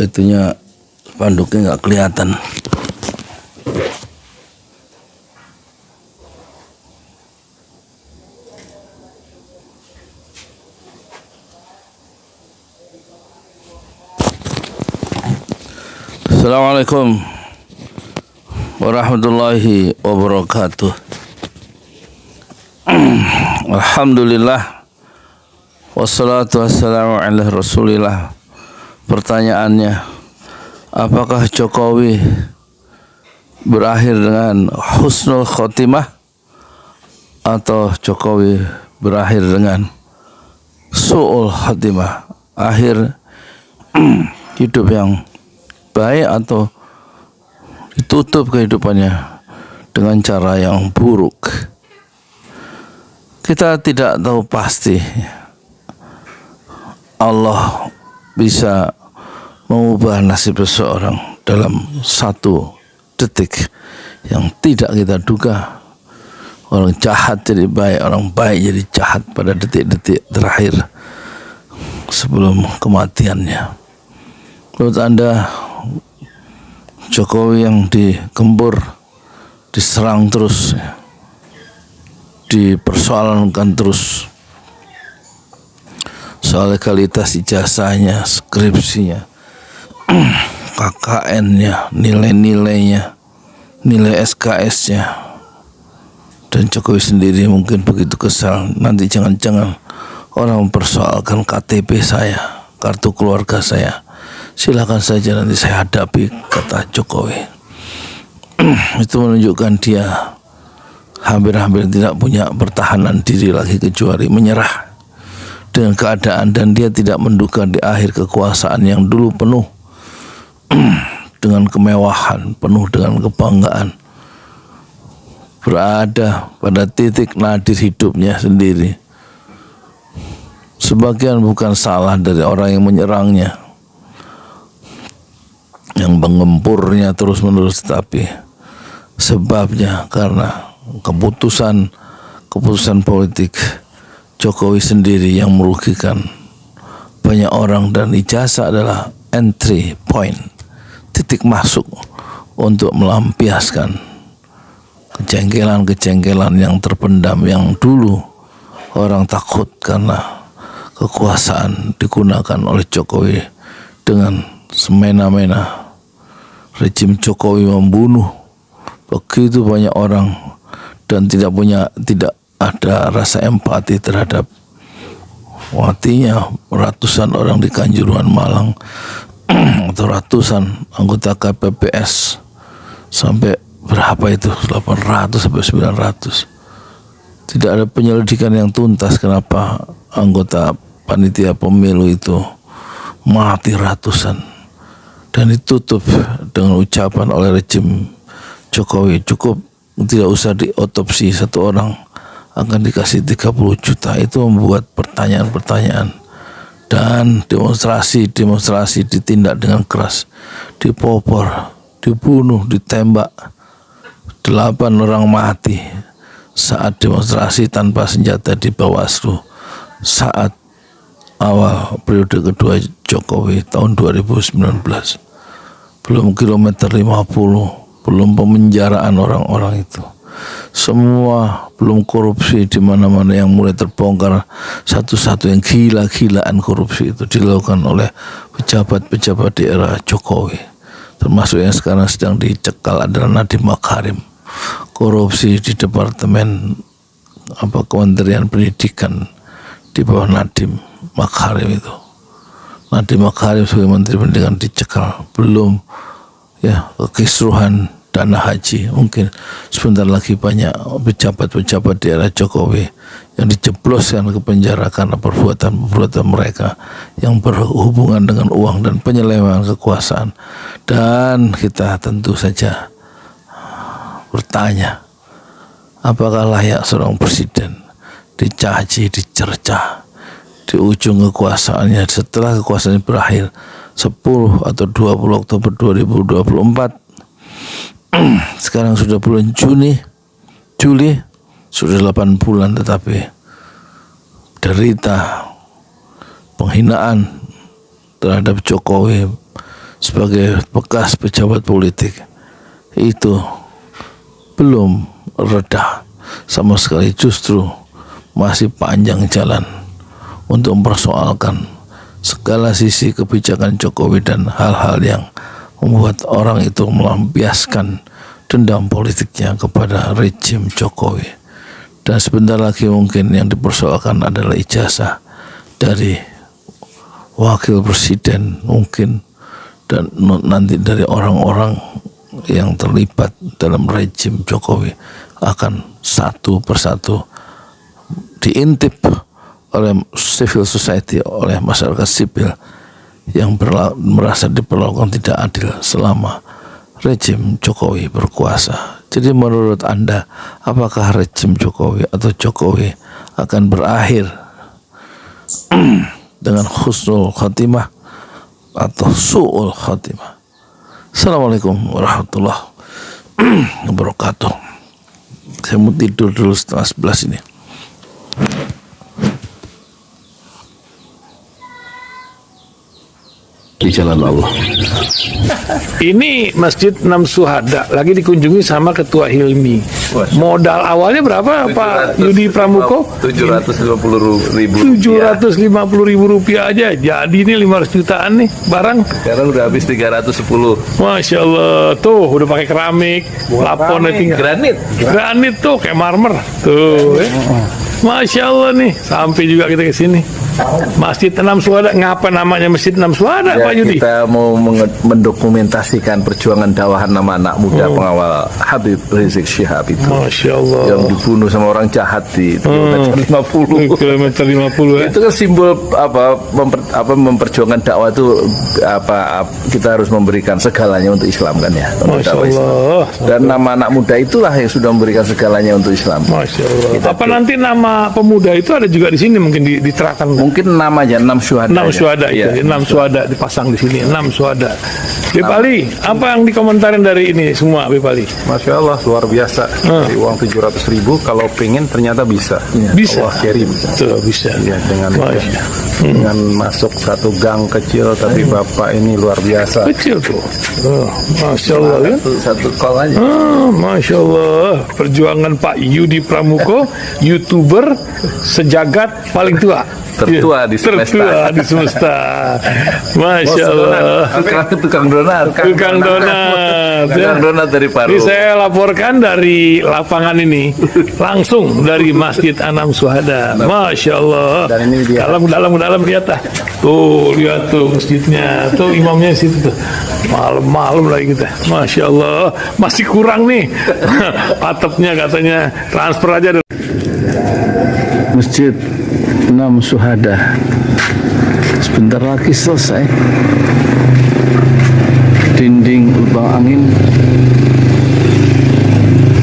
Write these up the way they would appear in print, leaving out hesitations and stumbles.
itunya spanduknya nggak kelihatan. Assalamualaikum warahmatullahi wabarakatuh. Alhamdulillah wassalatu wassalamu ala rasulillah. Pertanyaannya, apakah Jokowi berakhir dengan husnul khotimah atau Jokowi berakhir dengan su'ul khotimah, akhir hidup yang baik atau ditutup kehidupannya dengan cara yang buruk? Kita tidak tahu pasti. Allah bisa mengubah nasib seseorang dalam satu detik yang tidak kita duga. Orang jahat jadi baik, orang baik jadi jahat pada detik-detik terakhir sebelum kematiannya. Menurut Anda, Jokowi yang digempur, diserang terus, dipersoalkan terus soal legalitas ijazahnya, skripsinya, KKN-nya, nilai-nilainya, nilai SKS-nya, dan Jokowi sendiri mungkin begitu kesal, nanti jangan-jangan orang mempersoalkan KTP saya, kartu keluarga saya. Silakan saja nanti saya hadapi, kata Jokowi. Itu menunjukkan dia hampir-hampir tidak punya pertahanan diri lagi kecuali menyerah dengan keadaan, dan dia tidak menduga di akhir kekuasaan yang dulu penuh dengan kemewahan, penuh dengan kebanggaan, berada pada titik nadir hidupnya sendiri. Sebagian bukan salah dari orang yang menyerangnya, yang mengempurnya terus-menerus, tapi sebabnya karena keputusan politik Jokowi sendiri yang merugikan banyak orang, dan ijazah adalah entry point, titik masuk untuk melampiaskan kejengkelan yang terpendam, yang dulu orang takut karena kekuasaan digunakan oleh Jokowi dengan semena-mena. Rejim Jokowi membunuh begitu banyak orang dan tidak ada rasa empati terhadap matinya ratusan orang di Kanjuruhan, Malang, atau ratusan anggota KPPS, sampai berapa itu, 800 sampai 900. Tidak ada penyelidikan yang tuntas kenapa anggota panitia pemilu itu mati ratusan, dan ditutup dengan ucapan oleh rejim Jokowi, cukup tidak usah diotopsi, satu orang akan dikasih 30 juta. Itu membuat pertanyaan-pertanyaan, dan demonstrasi ditindak dengan keras, dipopor, dibunuh, ditembak, 8 orang mati saat demonstrasi tanpa senjata di Bawaslu saat awal periode kedua Jokowi tahun 2019. Belum kilometer 50, belum pemenjaraan orang-orang itu. Semua belum korupsi di mana-mana yang mulai terbongkar satu-satu, yang gila-gilaan korupsi itu dilakukan oleh pejabat-pejabat di era Jokowi. Termasuk yang sekarang sedang dicekal adalah Nadiem Makarim. Korupsi di Departemen Kementerian Pendidikan di bawah Nadiem Makarim itu. Nadiem Makarim sebagai Menteri Pendidikan dicekal. Belum kekisruhan dana haji. Mungkin sebentar lagi banyak pejabat-pejabat di era Jokowi yang dijebloskan ke penjara karena perbuatan mereka yang berhubungan dengan uang dan penyelewengan kekuasaan. Dan kita tentu saja bertanya, apakah layak seorang presiden dicaci, dicerca di ujung kekuasaannya, setelah kekuasaannya berakhir 10 atau 20 Oktober 2024, sekarang sudah bulan Juli sudah 8 bulan, tetapi derita penghinaan terhadap Jokowi sebagai bekas pejabat politik itu belum reda sama sekali, justru masih panjang jalan untuk mempersoalkan segala sisi kebijakan Jokowi dan hal-hal yang membuat orang itu melampiaskan dendam politiknya kepada rejim Jokowi. Dan sebentar lagi mungkin yang dipersoalkan adalah ijazah dari wakil presiden mungkin, dan nanti dari orang-orang yang terlibat dalam rejim Jokowi akan satu persatu diintip oleh civil society, oleh masyarakat sipil yang merasa diperlakukan tidak adil selama rejim Jokowi berkuasa. Jadi menurut Anda, apakah rejim Jokowi atau Jokowi akan berakhir dengan husnul khotimah atau su'ul khotimah? Assalamualaikum warahmatullahi wabarakatuh. Saya mau tidur dulu setengah 11 ini. Di jalan Allah. Ini Masjid Enam Syuhada lagi dikunjungi sama Ketua Hilmi. Modal awalnya berapa Pak Yudi Pramuko? 750.000. 750.000 rupiah aja. Jadi ini 500 jutaan nih barang. Sekarang udah habis 310. Masya Allah, tuh udah pakai keramik, laponnya tinggal. Granit tuh kayak marmer. Tuh, Masya Allah nih, sampai juga kita ke sini. Masjid Enam Syuhada, ngapa namanya Masjid Enam Syuhada, Ya, Pak Yudi? kita mau mendokumentasikan perjuangan dakwah nama anak muda pengawal Habib Rizik Syihab itu. Masya Allah. Yang dibunuh sama orang jahat di kilometer 50. Kilometer 50 ya. Itu kan simbol memperjuangkan dakwah itu kita harus memberikan segalanya untuk Islam kan ya. Untuk Masya dakwah Islam. Allah. Dan nama anak muda itulah yang sudah memberikan segalanya untuk Islam. Masya Allah. Kita Nanti nama pemuda itu ada juga di sini mungkin diterahkan. Mungkin namanya 6 syuhada. 6 syuhada itu, ya. 6 syuhada dipasang di sini, 6 syuhada. Bipali, apa yang dikomentarin dari ini semua, Bipali? Masya Allah, luar biasa. Dari uang 700.000, kalau pengen ternyata bisa. Bisa. Allah kirim. Tuh, bisa. Ya, Masya. dengan masuk satu gang kecil, tapi Bapak ini luar biasa. Kecil tuh. Masya Allah ya. Satu call aja. Masya Allah. Perjuangan Pak Yudi Pramuko, YouTuber sejagat paling tua. Tertua di semesta. Tertua di semesta. Masya Allah. Tukang donat. Tukang donat. Tukang donat dari Paru. Ini saya laporkan dari lapangan ini, langsung dari Masjid Enam Syuhada. Masya Allah. Dan ini dia. Dalam kelihatan. Tuh lihat tuh masjidnya, tuh imamnya di situ tuh. Malam-malam lagi kita. Masya Allah. Masih kurang nih. Atapnya katanya transfer aja. Masjid Enam Syuhada sebentar lagi selesai. Dinding lubang angin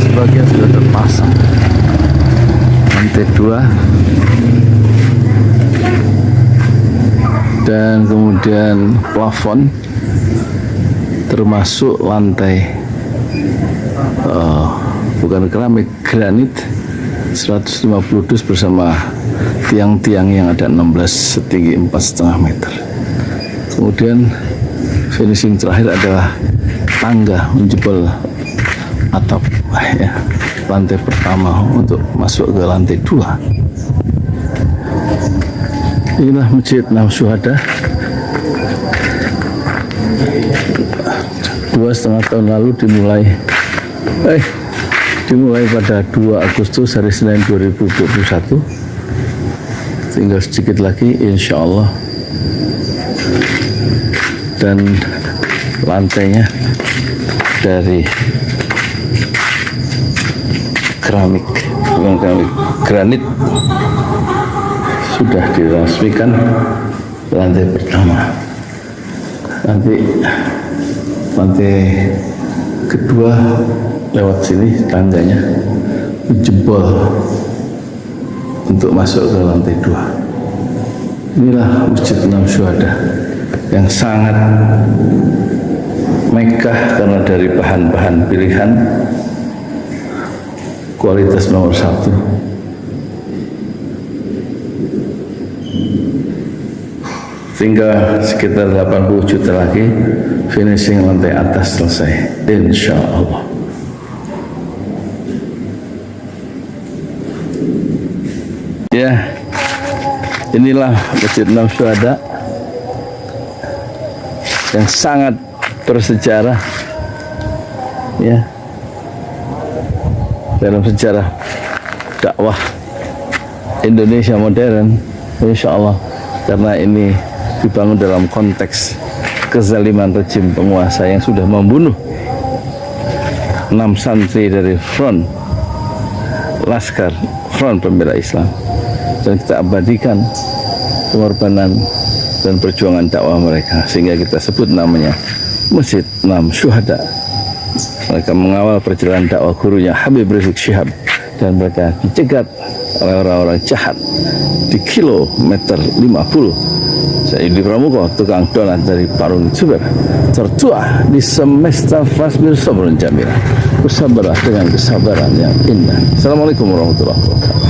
sebagian sudah terpasang, lantai 2, dan kemudian plafon termasuk lantai bukan keramik, granit 150 dus bersama tiang-tiang yang ada 16 setinggi 4,5 meter. Kemudian finishing terakhir adalah tangga menjebol atap ya, lantai pertama untuk masuk ke lantai 2. Inilah Masjid Enam Syuhada. 2,5 tahun lalu dimulai pada 2 Agustus hari Senin 2021. Tinggal sedikit lagi insya Allah, dan lantainya dari keramik, bukan keramik, granit, sudah diresmikan lantai pertama. Nanti lantai kedua lewat sini tangganya jebol untuk masuk ke lantai 2. Inilah Masjid Enam Syuhada yang sangat Mekah karena dari bahan-bahan pilihan kualitas nomor 1. Tinggal sekitar 80 juta lagi, finishing lantai atas selesai, insya Allah. Ya, inilah Masjid Enam Syuhada yang sangat bersejarah, ya, dalam sejarah dakwah Indonesia modern, insya Allah, karena ini dibangun dalam konteks kezaliman rejim penguasa yang sudah membunuh 6 santri dari front Laskar Front Pembela Islam, dan kita abadikan pengorbanan dan perjuangan dakwah mereka, sehingga kita sebut namanya Masjid Enam Syuhada. Mereka mengawal perjalanan dakwah gurunya Habib Rizik Syihab, dan mereka dicegat oleh orang-orang jahat di kilometer 50. Saya Yudi Pramuko, tukang donat dari Parung Juber, tertua di semesta Fasbir Sabrun Jamila. Bersabarlah dengan kesabaran yang indah. Assalamualaikum warahmatullahi wabarakatuh.